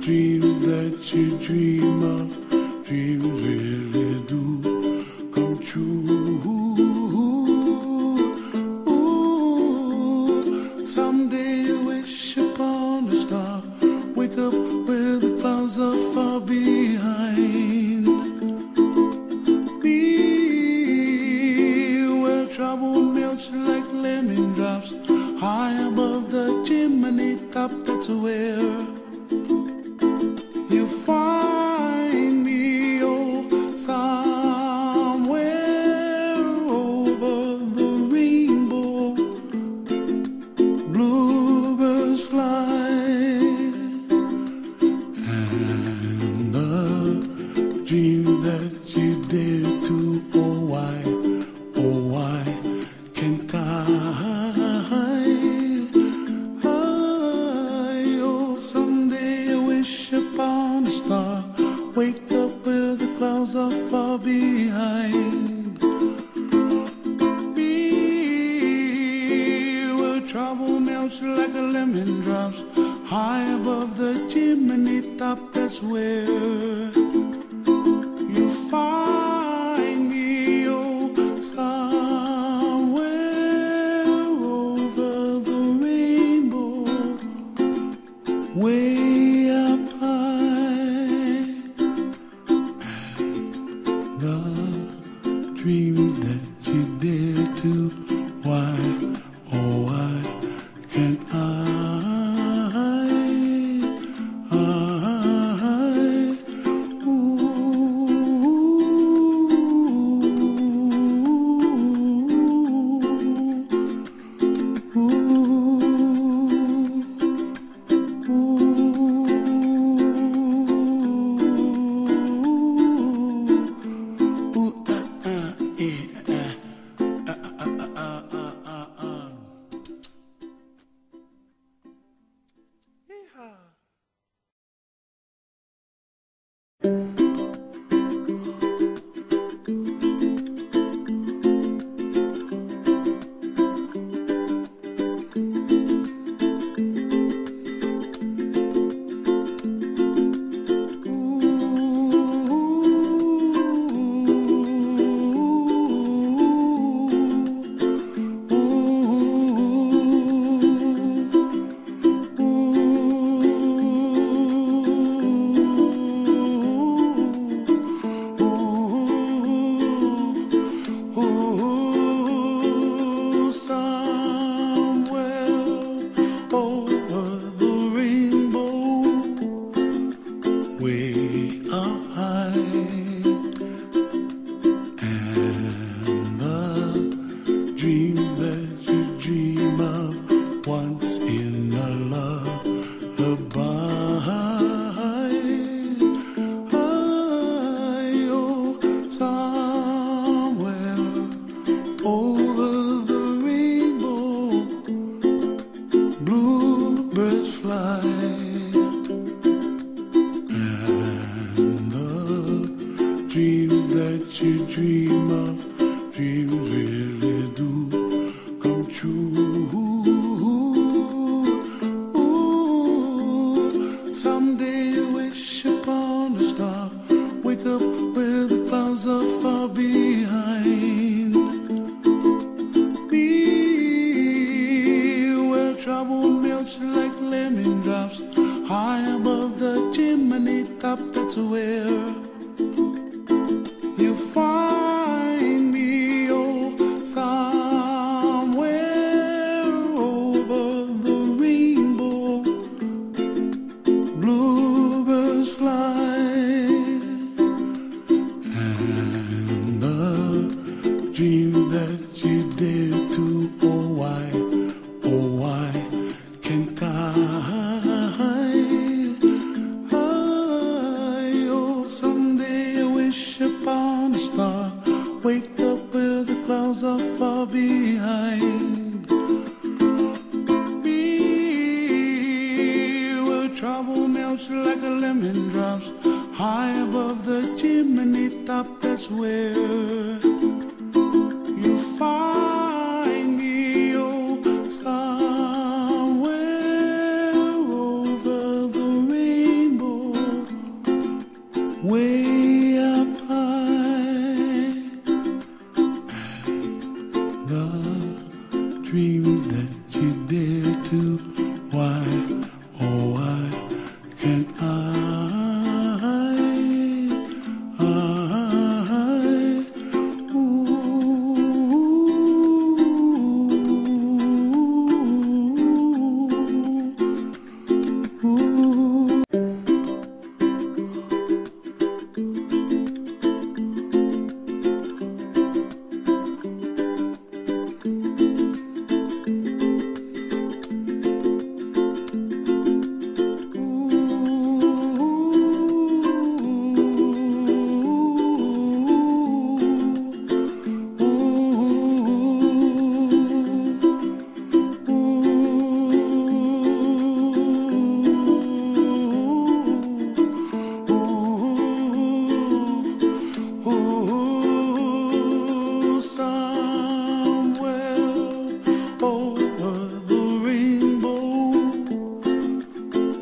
dreams that you dream of, dreams really do come true. Ooh, someday you wish upon a star, wake up where the clouds are far behind. Be where trouble melts like lemon drops, high above the chimney top. That's where you find me, oh, somewhere over the rainbow. Bluebirds fly, and the dream that you dare to, oh why can't I? Upon a star, wake up where the clouds are far behind. Be where trouble melts like a lemon drops, high above the chimney top. That's where you find me, oh, somewhere over the rainbow, way up high. The dreams that you dare to, why, oh why can't I? Somewhere over the rainbow.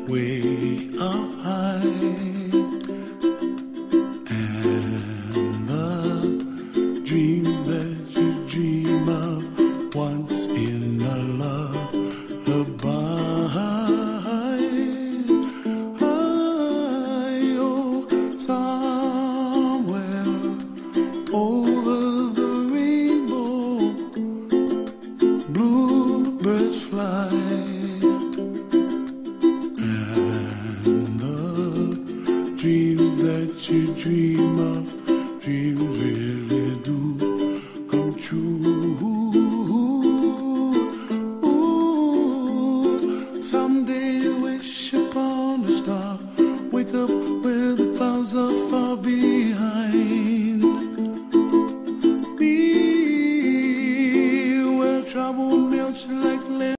way up high.